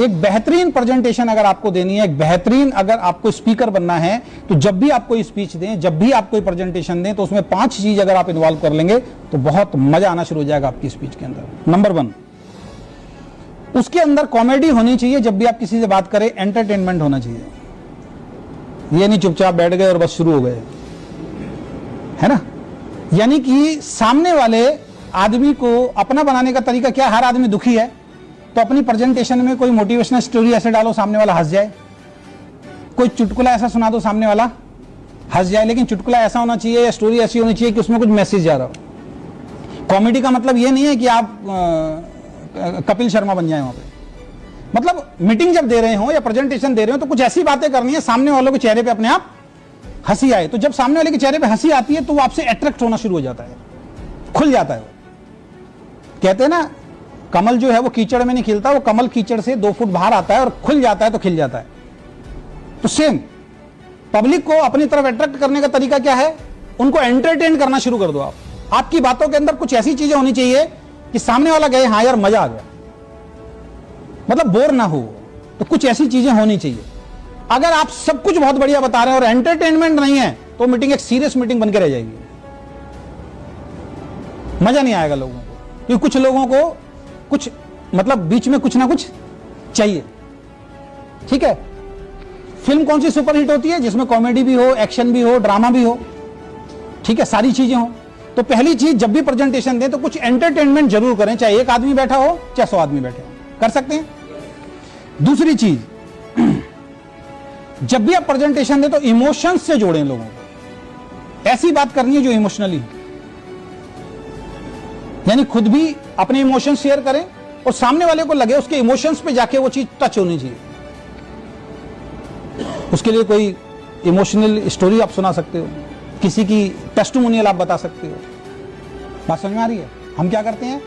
एक बेहतरीन प्रेजेंटेशन अगर आपको देनी है, एक बेहतरीन अगर आपको स्पीकर बनना है, तो जब भी आप कोई स्पीच दें, जब भी आप कोई प्रेजेंटेशन दें, तो उसमें 5 चीज अगर आप इन्वॉल्व कर लेंगे तो बहुत मजा आना शुरू हो जाएगा आपकी स्पीच के अंदर। नंबर 1, उसके अंदर कॉमेडी होनी चाहिए। जब भी आप किसी से बात करें, एंटरटेनमेंट होना चाहिए। ये नहीं चुपचाप बैठ गए और बस शुरू हो गए, है ना। यानी कि सामने वाले आदमी को अपना बनाने का तरीका क्या, हर आदमी दुखी है तो अपनी प्रेजेंटेशन में कोई मोटिवेशनल स्टोरी ऐसे डालो सामने वाला हंस जाए, कोई चुटकुला ऐसा सुना दो सामने वाला हंस जाए। लेकिन चुटकुला ऐसा होना चाहिए या स्टोरी ऐसी होनी चाहिए कि उसमें कुछ मैसेज जा रहा हो। कॉमेडी का मतलब ये नहीं है कि आप कपिल शर्मा बन जाए वहां पे। मतलब मीटिंग जब दे रहे हो या प्रेजेंटेशन दे रहे हो तो कुछ ऐसी बातें करनी है सामने वालों के चेहरे पे अपने आप हंसी आए। तो जब सामने वाले के चेहरे पे हंसी आती है तो वो आपसे अट्रैक्ट होना शुरू हो जाता है, खुल जाता है। कहते हैं ना, कमल जो है वो कीचड़ में नहीं खिलता, वो कमल कीचड़ से 2 फुट बाहर आता है और खुल जाता है तो खिल जाता है। तो सेम पब्लिक को अपनी तरफ अट्रैक्ट करने का तरीका क्या है, उनको एंटरटेन करना शुरू कर दो आप। आपकी बातों के अंदर कुछ ऐसी चीजें होनी चाहिए कि सामने वाला कहे हाँ यार मजा आ गया, मतलब बोर ना हो। तो कुछ ऐसी चीजें होनी चाहिए। अगर आप सब कुछ बहुत बढ़िया बता रहे हैं और एंटरटेनमेंट नहीं है तो मीटिंग एक सीरियस मीटिंग बनकर रह जाएगी, मजा नहीं आएगा लोगों को। क्योंकि कुछ लोगों को कुछ मतलब बीच में कुछ ना कुछ चाहिए। ठीक है, फिल्म कौन सी सुपरहिट होती है, जिसमें कॉमेडी भी हो, एक्शन भी हो, ड्रामा भी हो, ठीक है, सारी चीजें हो। तो पहली चीज, जब भी प्रेजेंटेशन दें तो कुछ एंटरटेनमेंट जरूर करें, चाहे एक आदमी बैठा हो चाहे 100 आदमी बैठे हो, कर सकते हैं। दूसरी चीज, जब भी आप प्रेजेंटेशन दें तो इमोशंस से जोड़ें लोगों को। ऐसी बात करनी है जो इमोशनली, यानी खुद भी अपने इमोशंस शेयर करें और सामने वाले को लगे उसके इमोशंस पे जाके वो चीज टच होनी चाहिए। उसके लिए कोई इमोशनल स्टोरी आप सुना सकते हो, किसी की टेस्टिमोनियल आप बता सकते हो। बात समझ में आ रही है। हम क्या करते हैं,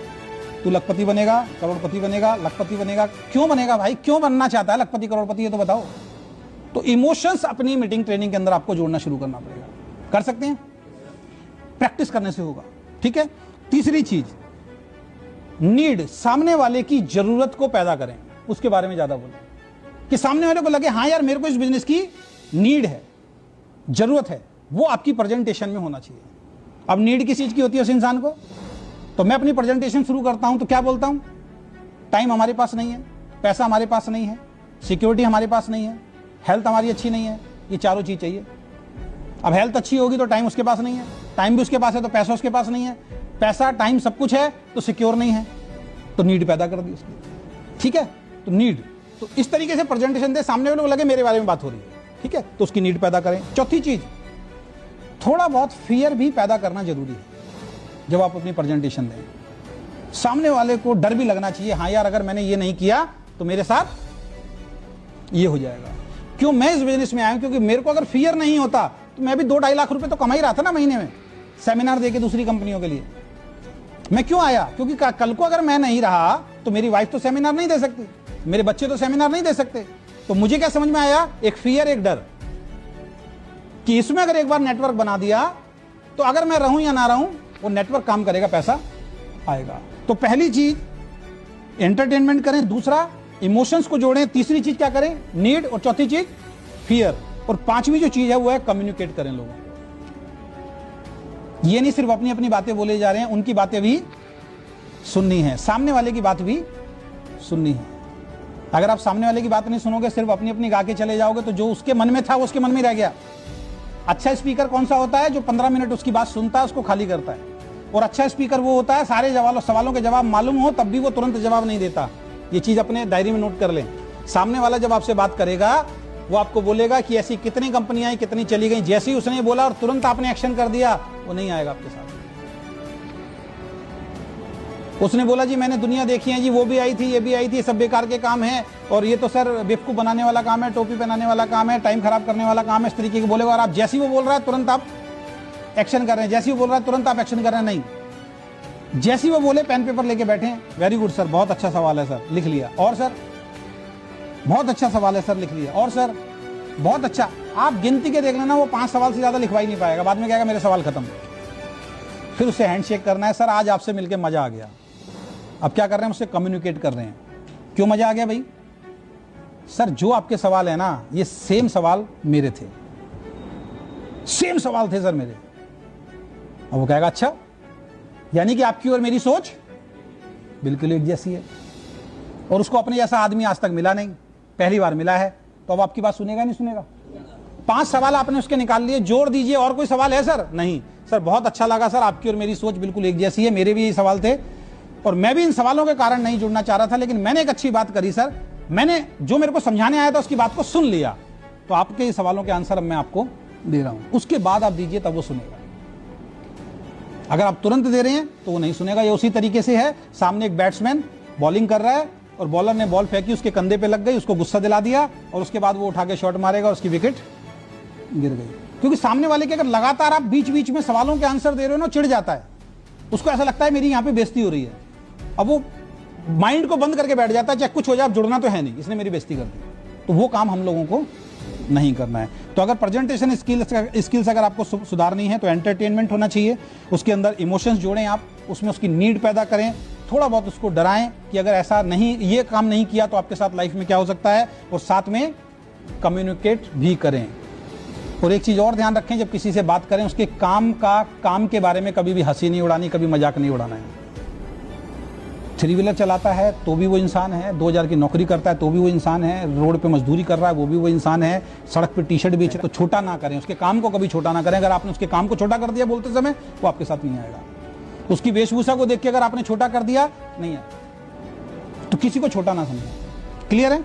तू लखपति बनेगा, करोड़पति बनेगा, लखपति बनेगा। क्यों बनेगा भाई, क्यों बनना चाहता है लखपति करोड़पति, ये तो बताओ। तो इमोशंस अपनी मीटिंग ट्रेनिंग के अंदर आपको जोड़ना शुरू करना पड़ेगा। कर सकते हैं, प्रैक्टिस करने से होगा। ठीक है। तीसरी चीज, नीड, सामने वाले की जरूरत को पैदा करें, उसके बारे में ज्यादा बोलें कि सामने वाले को लगे हाँ यार मेरे को इस बिजनेस की नीड है, जरूरत है, वो आपकी प्रेजेंटेशन में होना चाहिए। अब नीड किस चीज की होती है उस इंसान को, तो मैं अपनी प्रेजेंटेशन शुरू करता हूं तो क्या बोलता हूं, टाइम हमारे पास नहीं है, पैसा हमारे पास नहीं है, सिक्योरिटी हमारे पास नहीं है, हेल्थ हमारी अच्छी नहीं है, ये चारों चीज चाहिए। अब हेल्थ अच्छी होगी तो टाइम उसके पास नहीं है, टाइम भी उसके पास है तो पैसा उसके पास नहीं है, पैसा टाइम सब कुछ है तो सिक्योर नहीं है, तो नीड पैदा कर दी उसकी। ठीक है, तो नीड, तो इस तरीके से प्रेजेंटेशन दे, सामने वाले को लगे मेरे बारे में बात हो रही है। ठीक है, तो उसकी नीड पैदा करें। चौथी चीज, थोड़ा बहुत फियर भी पैदा करना जरूरी है जब आप अपनी प्रेजेंटेशन दें। सामने वाले को डर भी लगना चाहिए, हाँ यार अगर मैंने ये नहीं किया तो मेरे साथ ये हो जाएगा। क्यों मैं इस बिजनेस में आया हूं, क्योंकि मेरे को अगर फियर नहीं होता तो मैं भी 2-2.5 लाख रुपए तो कमा ही रहा था ना महीने में, सेमिनार देके दूसरी कंपनियों के लिए। मैं क्यों आया, क्योंकि कल को अगर मैं नहीं रहा तो मेरी वाइफ तो सेमिनार नहीं दे सकती, मेरे बच्चे तो सेमिनार नहीं दे सकते। तो मुझे क्या समझ में आया, एक फियर, एक डर, कि इसमें अगर एक बार नेटवर्क बना दिया तो अगर मैं रहूं या ना रहूं वो नेटवर्क काम करेगा, पैसा आएगा। तो पहली चीज एंटरटेनमेंट करें, दूसरा इमोशंस को जोड़ें, तीसरी चीज क्या करें, नीड, और चौथी चीज फियर, और पांचवी जो चीज है वो है कम्युनिकेट करें लोगों को। ये नहीं सिर्फ अपनी अपनी बातें बोले जा रहे हैं, उनकी बातें भी सुननी है, सामने वाले की बात भी सुननी है। अगर आप सामने वाले की बात नहीं सुनोगे, सिर्फ अपनी अपनी गा के चले जाओगे, तो जो उसके मन में था वो उसके मन में रह गया। अच्छा स्पीकर कौन सा होता है, जो 15 मिनट उसकी बात सुनता है, उसको खाली करता है। और अच्छा स्पीकर वो होता है सारे सवालों के जवाब मालूम हो तब भी वो तुरंत जवाब नहीं देता। ये चीज अपने डायरी में नोट कर लें। सामने वाला जब आपसे बात करेगा वो आपको बोलेगा कि ऐसी कितनी कंपनियां आई, कितनी चली गई, जैसे ही उसने बोला और तुरंत आपने एक्शन कर दिया, वो नहीं आएगा आपके साथ। उसने बोला जी मैंने दुनिया देखी है जी, वो भी आई थी, ये भी आई थी, सब बेकार के काम है, और ये तो सर बेवकूफ बनाने वाला काम है, टोपी पहनाने वाला काम है, टाइम खराब करने वाला काम है, इस तरीके के बोलेगा। और आप जैसे ही वो बोल रहा है तुरंत आप एक्शन कर रहे हैं, जैसे ही वो बोल रहा है तुरंत आप एक्शन कर रहे हैं। नहीं, जैसे ही वो बोले पेन पेपर लेके बैठे हैं, वेरी गुड सर, बहुत अच्छा सवाल है सर, लिख लिया, और सर बहुत अच्छा सवाल है सर, लिख लिया, और सर बहुत अच्छा। आप गिनती के देख लेना, वो 5 सवाल से ज्यादा लिखवा ही नहीं पाएगा, बाद में कहेगा मेरे सवाल खत्म। फिर उससे हैंडशेक करना है, सर आज आपसे मिलकर मजा आ गया। अब क्या कर रहे हैं, उससे कम्युनिकेट कर रहे हैं। क्यों मजा आ गया भाई, सर जो आपके सवाल है ना, ये सेम सवाल मेरे थे, सेम सवाल थे सर मेरे। और वो कहेगा अच्छा, यानी कि आपकी और मेरी सोच बिल्कुल एक जैसी है, और उसको अपने जैसा आदमी आज तक मिला नहीं, पहली बार मिला है, तो अब आपकी बात सुनेगा नहीं सुनेगा? 5 सवाल आपने उसके निकाल लिए, जोड़ दीजिए। और कोई सवाल है सर? नहीं सर, बहुत अच्छा लगा सर, आपकी और मेरी सोच बिल्कुल एक जैसी है, मेरे भी यही सवाल थे, और मैं भी इन सवालों के कारण नहीं जुड़ना चाह रहा था, लेकिन मैंने एक अच्छी बात करी सर, मैंने जो मेरे को समझाने आया था उसकी बात को सुन लिया, तो आपके सवालों के आंसर अब मैं आपको दे रहा हूं, उसके बाद आप दीजिए, तब वो सुनेगा। अगर आप तुरंत दे रहे हैं तो वो नहीं सुनेगा। ये उसी तरीके से है, सामने एक बैट्समैन बॉलिंग कर रहा है और बॉलर ने बॉल फेंकी, उसके कंधे पे लग गई, उसको गुस्सा दिला दिया, और उसके बाद वो उठा के शॉट मारेगा और उसकी विकेट गिर गई। क्योंकि सामने वाले के अगर लगातार आप बीच बीच में सवालों के आंसर दे रहे हो ना, चिढ़ जाता है, उसको ऐसा लगता है मेरी यहाँ पे बेइज्जती हो रही है, अब वो माइंड को बंद करके बैठ जाता है, चाहे कुछ हो जाए, अब जुड़ना तो है नहीं, इसने मेरी बेइज्जती कर दी। तो वो काम हम लोगों को नहीं करना है। तो अगर प्रेजेंटेशन स्किल्स अगर आपको सुधारनी है तो एंटरटेनमेंट होना चाहिए, उसके अंदर इमोशंस जोड़ें आप, उसमें उसकी नीड पैदा करें, थोड़ा बहुत उसको डराएं कि अगर ऐसा नहीं, ये काम नहीं किया तो आपके साथ लाइफ में क्या हो सकता है, और साथ में कम्युनिकेट भी करें। और एक चीज़ और ध्यान रखें, जब किसी से बात करें उसके काम के बारे में कभी भी हंसी नहीं उड़ानी, कभी मजाक नहीं उड़ाना है। 3 व्हीलर चलाता है तो भी वो इंसान है, 2000 की नौकरी करता है तो भी वो इंसान है, रोड पे मजदूरी कर रहा है वो भी वो इंसान है, सड़क पे टी-शर्ट बेच रहा है, तो छोटा ना करें, उसके काम को कभी छोटा ना करें। अगर आपने उसके काम को छोटा कर दिया बोलते समय, वो आपके साथ नहीं आएगा। उसकी वेशभूषा को देख के अगर आपने छोटा कर दिया, नहीं है, तो किसी को छोटा ना समझें। क्लियर है?